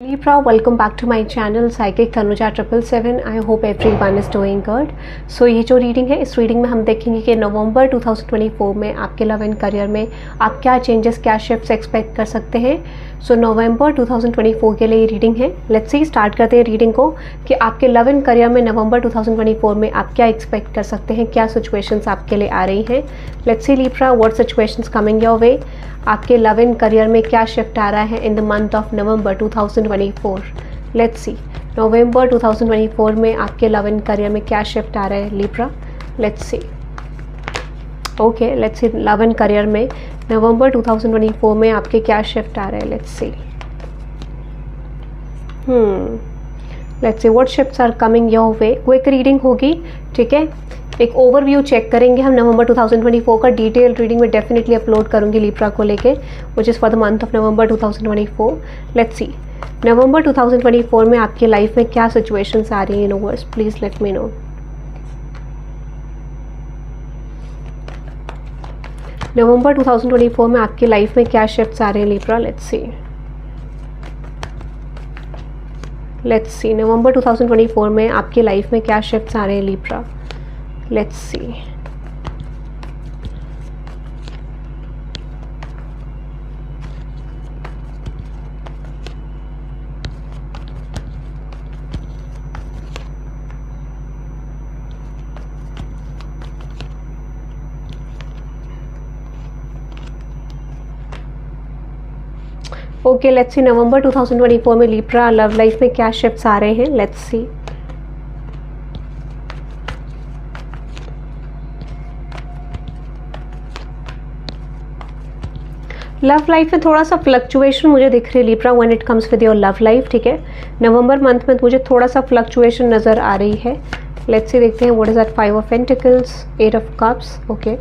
Libra, welcome back to my channel Psychic Tanuja 777. I hope everyone is doing good. So ये जो reading है, इस reading में हम देखेंगे कि नवंबर 2024 में आपके लव एंड करियर में आप क्या चेंजेस, क्या शिफ्ट्स एक्सपेक्ट कर सकते हैं. सो नवंबर 2024 के लिए ये रीडिंग है. लेट्स सी, स्टार्ट करते हैं रीडिंग को कि आपके लव एंड करियर में नवंबर 2024 में आप क्या एक्सपेक्ट कर सकते हैं, क्या सिचुएशंस आपके लिए आ रही हैं. Let's C Libra, what situations coming your वे. आपके लव एंड करियर में क्या शिफ्ट आ रहा है in the month of November 2024. Let's see, नवंबर 2024 में आपके लव एंड करियर में क्या शिफ्ट आ रहा है Libra. Let's C. Okay, let's C love and career में नवंबर 2024 में आपके क्या शिफ्ट आ रहे हैं. Let's see. Let's see what shifts are coming your way. Quick reading होगी, ठीक है. एक ओवरव्यू चेक करेंगे हम नवंबर 2024 का. डिटेल रीडिंग में डेफिनेटली अपलोड करूंगी Libra को लेके, which is for the month of November 2024. Let's see, नवंबर 2024 में आपकी लाइफ में क्या सिचुएशंस आ रही हैं universe. Please let me know. नवंबर 2024 में आपकी लाइफ में क्या शिफ्ट्स आ रहे हैं Libra. Let's see. Let's see, नवंबर 2024 में आपकी लाइफ में क्या शिफ्ट्स आ रहे हैं Libra. Let's see. Okay, let's see नवंबर 2024 में Libra लव लाइफ में क्या शिफ्ट्स आ रहे हैं. Let's C. लव लाइफ में थोड़ा सा फ्लक्चुएशन मुझे दिख रही है Libra when it comes with your love life, ठीक है. नवंबर मंथ में मुझे थोड़ा सा फ्लक्चुएशन नज़र आ रही है. लेट्स सी, देखते हैं what is that. 5 of pentacles, 8 of cups. Okay,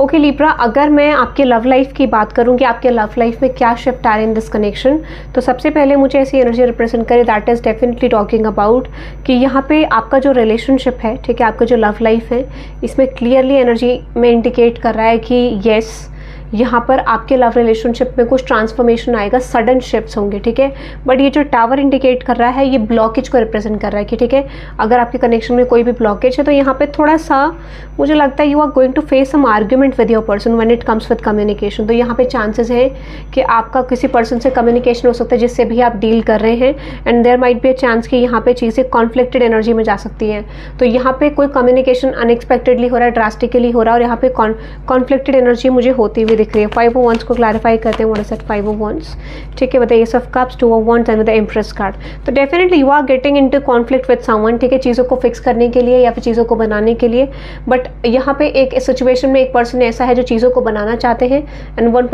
okay Libra, अगर मैं आपके लव लाइफ की बात करूं कि आपके लव लाइफ में क्या शिफ्ट आ रहे हैं इन दिस कनेक्शन, तो सबसे पहले मुझे ऐसी एनर्जी रिप्रेजेंट करे that is definitely talking about कि यहाँ पे आपका जो रिलेशनशिप है, ठीक है, आपका जो लव लाइफ है, इसमें क्लियरली एनर्जी में इंडिकेट कर रहा है कि येस, यहाँ पर आपके लव रिलेशनशिप में कुछ ट्रांसफॉर्मेशन आएगा, सडन शिफ्ट्स होंगे, ठीक है. बट ये जो टावर इंडिकेट कर रहा है, ये ब्लॉकेज को रिप्रेजेंट कर रहा है कि ठीक है, अगर आपके कनेक्शन में कोई भी ब्लॉकेज है तो यहाँ पे थोड़ा सा मुझे लगता है you are going to face some argument with your person when it comes with communication. तो यहाँ पे चांसेस हैं कि आपका किसी पर्सन से कम्युनिकेशन हो सकता है जिससे भी आप डील कर रहे हैं, and there might be a chance कि यहाँ पे चीज़ें कॉन्फ्लिक्टेड एनर्जी में जा सकती हैं. तो यहाँ पे कोई कम्युनिकेशन अनएक्सपेक्टेडली हो रहा है, ड्रास्टिकली हो रहा है, और यहाँ पे कॉन्फ्लिक्टेड एनर्जी मुझे होती हुई दिख रही है. 5 ऑफ wands को क्लैरिफाई करते हैं. What is that 5 of wands, ठीक है, with the ace of cups, 2 of wands and with the Empress card. तो definitely you are getting into conflict with someone, ठीक है, चीज़ों को फिक्स करने के लिए या फिर चीज़ों को बनाने के लिए. बट यहाँ पे एक सिचुएशन में एक पर्सन ऐसा है जो चीज़ों को बनाना चाहते हैं, and one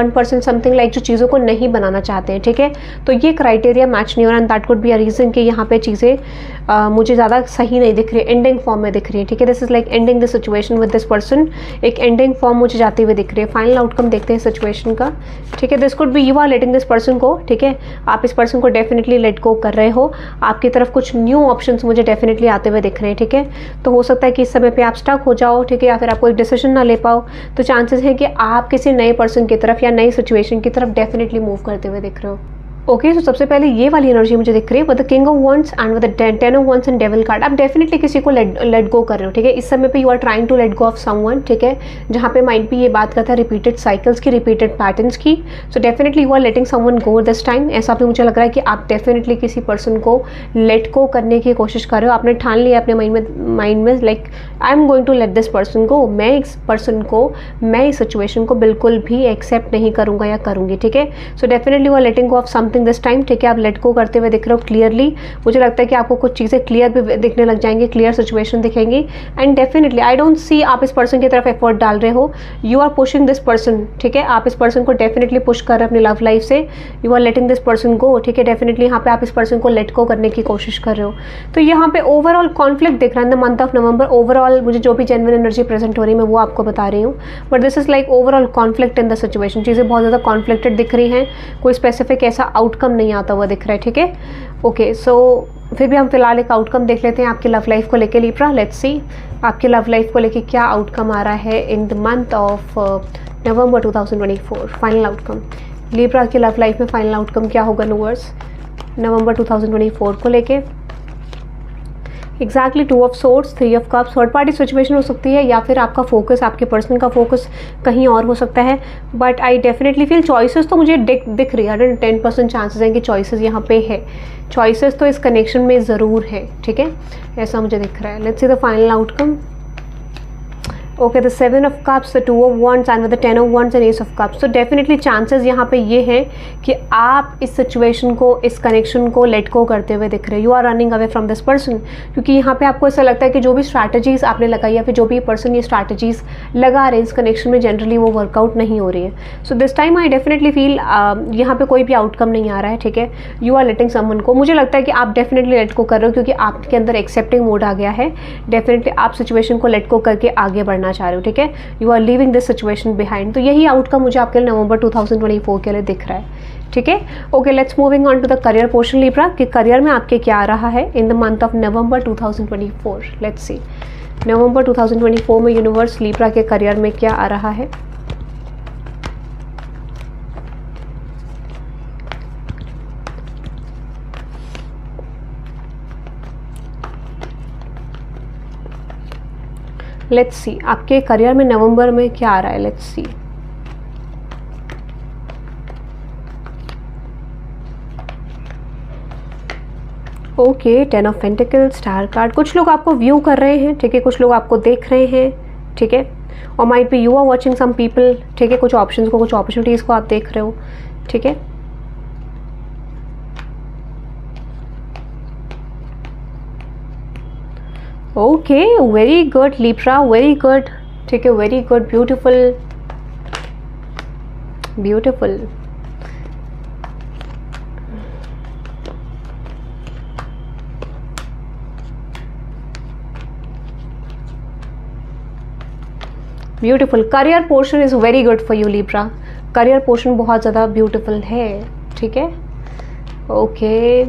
person something like जो चीज़ों को नहीं बनाना चाहते हैं, ठीक है. तो ये क्राइटेरिया मैच नहीं हो रहा, and that could be a reason कि यहाँ पे चीज़ें मुझे ज़्यादा सही नहीं दिख रही, एंडिंग फॉर्म में दिख रही है, ठीक है. This is like ending the situation with this person, एक एंडिंग फॉर्म मुझे जाती हुई दिख रही है. फाइनल आउटकम देखते हैं सिचुएशन का, ठीक है. This could be you are letting this person को, ठीक है, आप इस पर्सन को डेफिनेटली लेट गो कर रहे हो. आपकी तरफ कुछ न्यू ऑप्शंस मुझे डेफिनेटली आते हुए दिख रहे हैं, ठीक है. तो हो सकता है कि इस समय पे आप स्टक हो जाओ, ठीक है, या फिर आप कोई डिसीजन ना ले पाओ. तो चांसेस है कि आप किसी नए पर्सन की तरफ या नई सिचुएशन की तरफ डेफिनेटली मूव करते हुए दिख रहे हो. ओके, तो सबसे पहले ये वाली एनर्जी मुझे दिख रही है with the king of wands and with the 10 of wands and devil card. आप डेफिनेटली किसी को लेट गो कर रहे हो, ठीक है. इस समय पे you are trying to let go of someone, ठीक है, जहाँ पे माइंड भी ये बात करता है रिपीटेड साइकिल्स की, रिपीटेड पैटर्न्स की. So definitely you are letting someone go this time. ऐसा भी मुझे लग रहा है कि आप डेफिनेटली किसी पर्सन को लेट गो करने की कोशिश कर रहे हो. आपने ठान लिया अपने माइंड में like I am going to let this person go. मैं इस पर्सन को, मैं इस सिचुएशन को बिल्कुल भी एक्सेप्ट नहीं करूँगा या करूँगी, ठीक है. So definitely you are letting go of something this time, ठीक है. आप लेट गो करते हुए दिख रहे हो क्लियरली. मुझे लगता है कि आपको कुछ चीज़ें क्लियर भी दिखने लग जाएंगी, क्लियर सिचुएशन दिखेंगी. And definitely I don't see आप इस पर्सन की तरफ एफर्ट डाल रहे हो. You are pushing this person, ठीक है. आप इस पर्सन को डेफिनेटली पुश कर रहे हो अपनी लव लाइफ से. You are letting this person go, ठीक है. डेफिनेटली यहाँ पे आप इस पर्सन को लेट गो करने की कोशिश कर रहे हो. तो यहाँ पे ओवरऑल कॉन्फ्लिक्ट दिख रहा है in the month of November. Overall मुझे जो भी जेन्युइन एनर्जी प्रेजेंट हो रही है मैं वो आपको बता रही हूँ. But this is like overall conflict in the situation. चीज़ें बहुत ज़्यादा कॉन्फ्लिक्टेड दिख रही हैं. कोई स्पेसिफिक ऐसा आउटकम नहीं आता हुआ दिख रहा है, ठीक है। ओके, सो फिर भी हम फिलहाल एक आउटकम देख लेते हैं आपकी लव लाइफ को लेके लिब्रा। लेट्स सी आपकी लव लाइफ को लेके क्या आउटकम आ रहा है in the month of November 2024। Final outcome Libra की लव लाइफ में फाइनल आउटकम क्या होगा यूनिवर्स नवंबर 2024 को लेके। Exactly 2 of swords, 3 of cups, third party situation हो सकती है या फिर आपका फोकस, आपके पर्सन का फोकस कहीं और हो सकता है। But I definitely feel choices तो मुझे दिख रही है, 110% चांसेस हैं कि चॉइसेस यहाँ पे है। चॉइसेस तो इस कनेक्शन में ज़रूर है, ठीक है, ऐसा मुझे दिख रहा है। Let's see the final outcome. Okay, the 7 of cups, the 2 of wands and with the 10 of wands and S of cups. तो डेफिनेटली चांसेस यहाँ पे ये हैं कि आप इस सिचुएशन को, इस कनेक्शन को लेट गो करते हुए दिख रहे हैं। You are running away from this person, क्योंकि यहाँ पे आपको ऐसा लगता है कि जो भी स्ट्रैटेजीज आपने लगाई या फिर जो भी पर्सन ये स्ट्रैटेजीज लगा रहे हैं इस कनेक्शन में, जनरली वो वर्कआउट नहीं हो रही है। So this time I definitely feel यहाँ पे कोई भी आउटकम नहीं आ रहा है, ठीक है। यू आर लेटिंग समवन को, मुझे लगता है कि आप डेफिनेटली लेट गो कर रहे हो क्योंकि आपके अंदर एक्सेप्टिंग मोड आ गया है। डेफिनेटली आप सिचुएशन को लेट गो करके आगे बढ़ना चाह रहे हो, ठीक है। You are leaving this situation behind. तो यही आउटकम मुझे आपके लिए नवंबर 2024 के लिए दिख रहा है, ठीक है। Okay, let's moving on to the career portion Libra कि करियर में आपके क्या आ रहा है in the month of November 2024। Let's see नवंबर 2024 में यूनिवर्स लिब्रा के करियर में क्या आ रहा है। लेट्स सी आपके करियर में नवंबर में क्या आ रहा है। Let's C okay, 10 of pentacles, star card. कुछ लोग आपको व्यू कर रहे हैं, ठीक है, कुछ लोग आपको देख रहे हैं, ठीक है। और might be you are watching some people, ठीक है, कुछ ऑप्शंस को, कुछ अपॉर्चुनिटीज को आप देख रहे हो, ठीक है। Okay, very good Libra, very good, ठीक है, very good, beautiful, beautiful. Beautiful. Career portion is very good for you Libra. Career portion बहुत ज़्यादा ब्यूटिफुल है, ठीक है। Okay,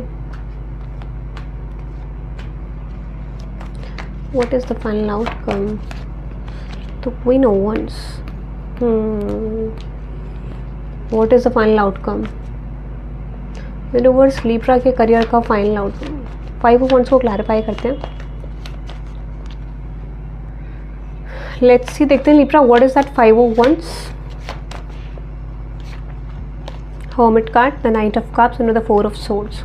what is the final outcome? The Queen of Wands. What is the final outcome? Universe Libra के career का final outcome. 5 of Wands को clarify करते हैं। लेट्स सी, देखते हैं Libra what is that 5 of Wands। Hermit card, the Knight of Cups and the 4 of Swords।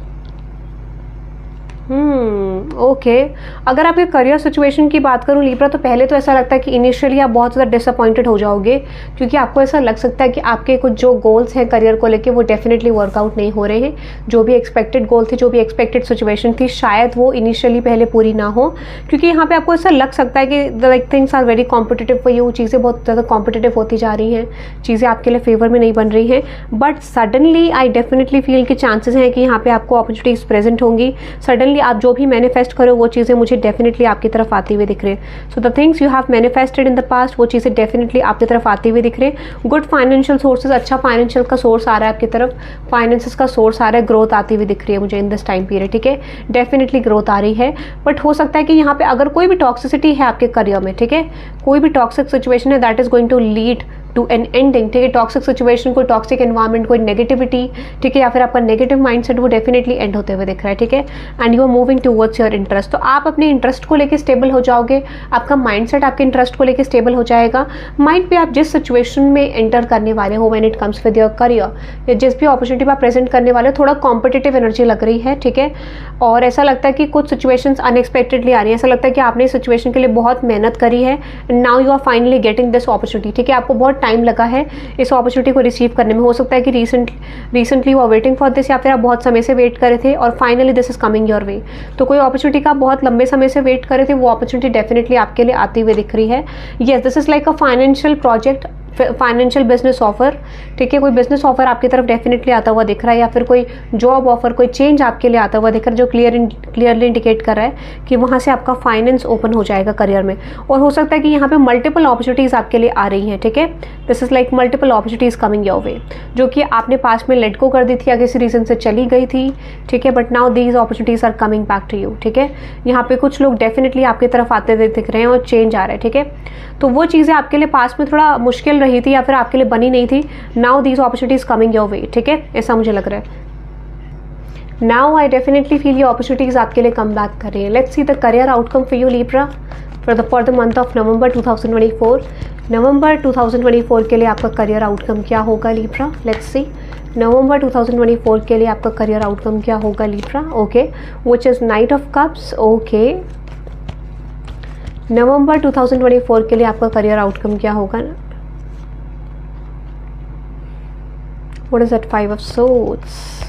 Okay, अगर आपके career situation की बात करूँ लिब्रा, तो पहले तो ऐसा लगता है कि इनिशियली आप बहुत ज़्यादा डिसअपॉइंटेड हो जाओगे क्योंकि आपको ऐसा लग सकता है कि आपके कुछ जो गोल्स हैं करियर को लेके वो डेफिनेटली वर्कआउट नहीं हो रहे हैं। जो भी एक्सपेक्टेड गोल थी, जो भी एक्सपेक्टेड सिचुएशन थी, शायद वो इनिशियली पहले पूरी ना हो, क्योंकि यहाँ पे आपको ऐसा लग सकता है कि like things are very competitive for you. चीज़ें बहुत ज़्यादा कॉम्पिटिटिव होती जा रही हैं, चीज़ें आपके लिए फेवर में नहीं बन रही हैं। But suddenly I definitely feel कि चांसेस हैं कि यहाँ पे आपको अपॉर्चुनिटीज प्रेजेंट होंगी। सडनली आप जो भी मैनिफेस्ट करो वो चीज़ें मुझे डेफिनेटली आपकी तरफ आती हुई दिख रही है। So the things you have manifested in the past, वो चीज़ें डेफिनेटली आपकी तरफ आती हुई दिख रही है। गुड फाइनेंशियल सोर्सेज, अच्छा फाइनेंशियल का सोर्स आ रहा है आपकी तरफ, फाइनेंसेस का सोर्स आ रहा है, ग्रोथ आती हुई दिख रही है मुझे इन दिस टाइम पीरियड, ठीक है। डेफिनेटली ग्रोथ आ रही है, बट हो सकता है कि यहाँ पे अगर कोई भी टॉक्सिसिटी है आपके करियर में, ठीक है, कोई भी टॉक्सिक सिचुएशन है that is going to lead to an ending, ठीक है। टॉक्सिक सिचुएशन, कोई टॉक्सिक एनवायरमेंट, कोई नेगेटिविटी, ठीक है, या फिर आपका नेगेटिव माइंडसेट, वो डेफिनेटली एंड होते हुए दिख रहा है, ठीक है। And you are moving towards your interest. तो आप अपने इंटरेस्ट को लेकर स्टेबल हो जाओगे, आपका माइंडसेट आपके इंटरेस्ट को लेकर स्टेबल हो जाएगा। माइंड पे आप जिस सिचुएशन में एंटर करने वाले हो when it comes with your career, या जिस भी अपॉर्चुनिटी आप प्रेजेंट करने वाले हो, थोड़ा कॉम्पिटिटिव एनर्जी लग रही है, ठीक है। और ऐसा लगता है कि कुछ सिचुएशंस अनएक्सपेक्टेडली आ रही है, ऐसा लगता है कि आपने इस सिचुएशन के लिए बहुत मेहनत करी है, now you are finally getting this opportunity, ठीक है। आपको बहुत टाइम लगा है इस अपॉर्चुनिटी को रिसीव करने में। हो सकता है कि recently you are waiting for this, या फिर आप बहुत समय से वेट करे थे और finally this is coming your वे। तो कोई अपॉर्चुनिटी का आप बहुत लंबे समय से वेट करे थे, वो अपॉर्चुनिटी डेफिनेटली आपके लिए आती हुई दिख रही है। Yes, this is like a financial project, financial business offer, ठीक है, कोई बिजनेस ऑफर आपकी तरफ डेफिनेटली आता हुआ दिख रहा है, या फिर कोई जॉब ऑफर, कोई चेंज आपके लिए आता हुआ दिख रहा है, जो क्लियरली इंडिकेट कर रहा है कि वहाँ से आपका फाइनेंस ओपन हो जाएगा करियर में। और हो सकता है कि यहाँ पे मल्टीपल अपॉर्चुनिटीज़ आपके लिए आ रही हैं, ठीक है, this is like multiple opportunities coming your वे, जो कि आपने पास में लेट गो कर दी थी या किसी रीज़न से चली गई थी, ठीक है, but now these opportunities are coming back to you, ठीक है। यहाँ पे कुछ लोग डेफिनेटली आपकी तरफ आते हुए दिख रहे हैं और चेंज आ रहा है, ठीक है। तो वो चीज़ें आपके लिए पास में थोड़ा मुश्किल रही थी या फिर आपके लिए बनी नहीं थी, now these opportunities coming your वे, ठीक है, ऐसा मुझे लग रहा है। नाउ आई डेफिनेटली फील ये अपॉर्चुनिटीज़ आपके लिए कम बैक कर रही है। Let's see the career outcome for you Libra for the month of November 2024। नवंबर 2024 के लिए आपका करियर आउटकम क्या होगा लीब्रा? लेट्स सी नवंबर 2024 के लिए आपका करियर आउटकम क्या होगा Libra? Okay, which is knight of cups. Okay, नवंबर 2024 के लिए आपका करियर आउटकम क्या होगा? What is that? 5 of swords.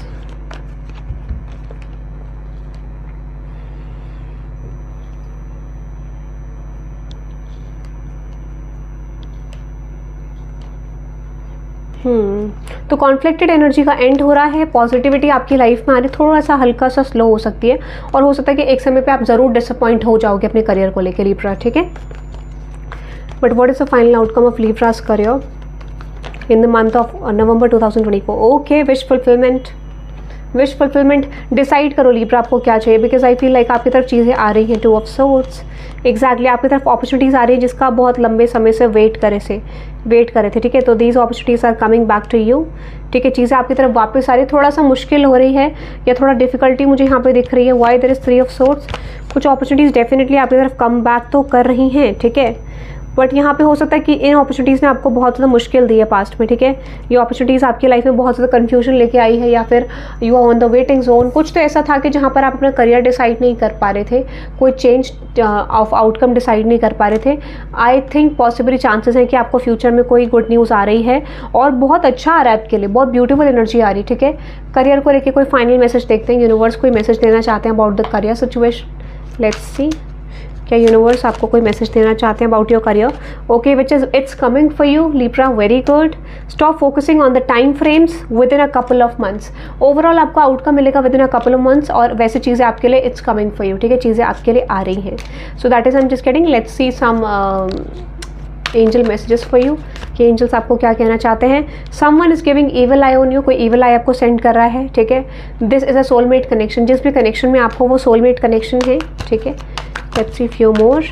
तो कॉन्फ्लिक्टेड एनर्जी का एंड हो रहा है, पॉजिटिविटी आपकी लाइफ में आ रही है, थोड़ा सा हल्का सा स्लो हो सकती है, और हो सकता है कि एक समय पे आप ज़रूर डिसअपॉइंट हो जाओगे अपने करियर को लेकर लीब्रा, ठीक है। But what is the final outcome of Libra's career in the month of November 2024? Okay, wish fulfilment decide करो लीब्रा आपको क्या चाहिए, बिकॉज आई फील लाइक आपकी तरफ चीज़ें आ रही हैं, 2 ऑफ सोर्ड्स। एग्जैक्टली आपकी तरफ अपॉर्चुनिटीज़ आ रही है जिसका बहुत लंबे समय से वेट करे थे, ठीक है। तो these opportunities are coming back to you, ठीक है, चीज़ें आपकी तरफ वापस आ रही है, थोड़ा सा मुश्किल हो रही है या थोड़ा डिफिकल्टी मुझे यहाँ पे दिख रही है। Why there is 3 of swords? कुछ अपॉर्चुनिटीज़ डेफिनेटली आपकी तरफ कम बैक तो कर रही हैं, ठीक है, बट यहाँ पे हो सकता है कि इन अपॉर्चुनिटीज़ ने आपको बहुत ज़्यादा मुश्किल दी है पास्ट में, ठीक है। ये अपॉर्चुनिटीज़ आपकी लाइफ में बहुत ज़्यादा कन्फ्यूजन लेके आई है, या फिर you are on the waiting zone. कुछ तो ऐसा था कि जहाँ पर आप अपना करियर डिसाइड नहीं कर पा रहे थे, कोई चेंज ऑफ आउटकम डिसाइड नहीं कर पा रहे थे। आई थिंक पॉसिबली चांसेस हैं कि आपको फ्यूचर में कोई गुड न्यूज़ आ रही है, और बहुत अच्छा आ रहा है आपके लिए, बहुत ब्यूटीफुल एनर्जी आ रही है, ठीक है। करियर को लेकर कोई फाइनल मैसेज देखते हैं, यूनिवर्स कोई मैसेज देना चाहते हैं about the career situation. Let's see, क्या यूनिवर्स आपको कोई मैसेज देना चाहते हैं about your career? Okay, which is it's coming for you Libra, very good. Stop focusing on the time frames with in a couple of months. Overall आपको outcome मिलेगा with in a couple of months, और वैसे चीज़ें आपके लिए it's coming for you, ठीक है, चीज़ें आपके लिए आ रही हैं। So that is I am just getting, let's see some angel messages for you, कि एंजल्स आपको क्या कहना चाहते हैं। Someone is giving evil eye on you, कोई इवल आई आपको सेंड कर रहा है, ठीक है। This is a soulmate connection, जिस भी कनेक्शन में आप हो वो सोलमेट कनेक्शन है, ठीक है। Let's see few more.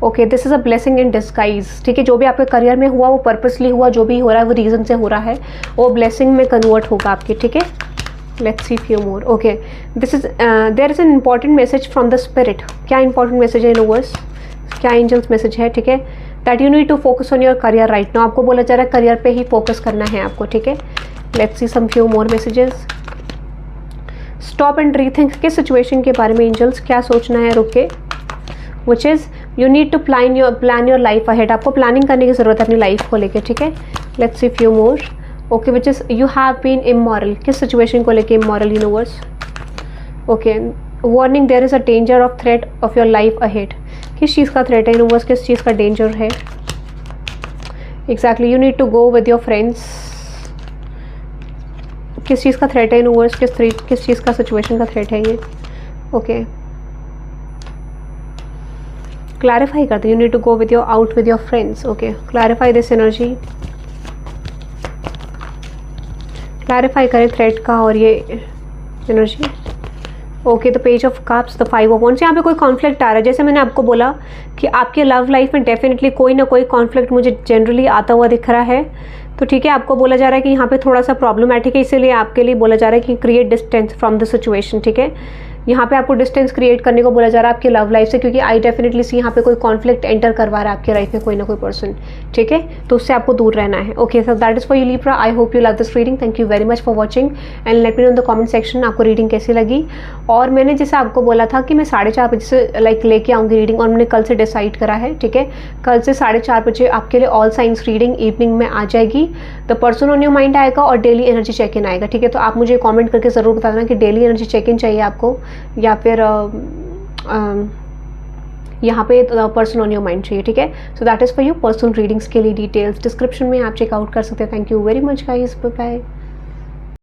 Okay, this is a blessing in disguise, ठीक है, जो भी आपके करियर में हुआ वो पर्पसली हुआ, जो भी हो रहा है वो रीजन से हो रहा है, वो ब्लेसिंग में कन्वर्ट होगा आपके, ठीक है। Let's see few more. Okay, this is there is an important message from the spirit. क्या इंपॉर्टेंट मैसेज है यूनिवर्स, क्या एंजल्स मैसेज है, ठीक है। That you need to focus on your career right now, आपको बोला जा रहा है करियर पे ही फोकस करना है आपको, ठीक है। Let's see some few more messages. Stop and rethink, किस सिचुएशन के बारे में एंजल्स क्या सोचना है, रुके। Which is you need to plan your life ahead, आपको प्लानिंग करने की ज़रूरत है अपनी लाइफ को लेकर, ठीक है। Let's see few more. Okay, which is you have been immoral, किस सिचुएशन को लेकर immoral universe? Okay, warning there is a danger of threat of your life ahead, किस चीज़ का थ्रेट है यूनिवर्स, किस चीज़ का डेंजर है? Exactly, you need to go with your friends, किस चीज़ का थ्रेट है यूनिवर्स, किस चीज़ का सिचुएशन का थ्रेट है ये? ओके, क्लैरिफाई करते हैं, you need to go with your out with your friends. Okay, clarify this energy, clarify करें थ्रेट का और ये energy. Okay, the page of cups, the 5 of wands, यहाँ पे कोई कॉन्फ्लिक्ट आ रहा है, जैसे मैंने आपको बोला कि आपके लव लाइफ में डेफिनेटली कोई ना कोई कॉन्फ्लिक्ट मुझे जनरली आता हुआ दिख रहा है, तो ठीक है, आपको बोला जा रहा है कि यहाँ पे थोड़ा सा प्रॉब्लमैटिक है, इसीलिए आपके लिए बोला जा रहा है कि create distance from the situation, ठीक है। यहाँ पे आपको डिस्टेंस क्रिएट करने को बोला जा रहा है आपकी लव लाइफ से, क्योंकि आई डेफिनेटली सी यहाँ पे कोई कॉन्फ्लिक्ट एंटर करवा रहा है आपकी लाइफ में कोई ना कोई पर्सन, ठीक है, तो उससे आपको दूर रहना है। Okay, so that is for you Libra. I hope you love this reading. Thank you very much for watching and let me no in the comment section आपको रीडिंग कैसी लगी। और मैंने जैसे आपको बोला था कि मैं 4:30 बजे से लाइक लेके आऊँगी रीडिंग, और मैंने कल से डिसाइड करा है, ठीक है, कल से 4:30 बजे आपके लिए ऑल साइंस रीडिंग इवनिंग में आ जाएगी। The person on your mind आएगा और डेली एनर्जी चेक इन आएगा, ठीक है। तो आप मुझे कमेंट करके ज़रूर बता देना कि डेली एनर्जी चेक इन चाहिए आपको या फिर यहाँ पे पर्सन ऑन योर माइंड चाहिए, ठीक है। So that is for you. Personal readings के लिए डिटेल्स डिस्क्रिप्शन में आप चेकआउट कर सकते हैं। Thank you very much guys, bye bye.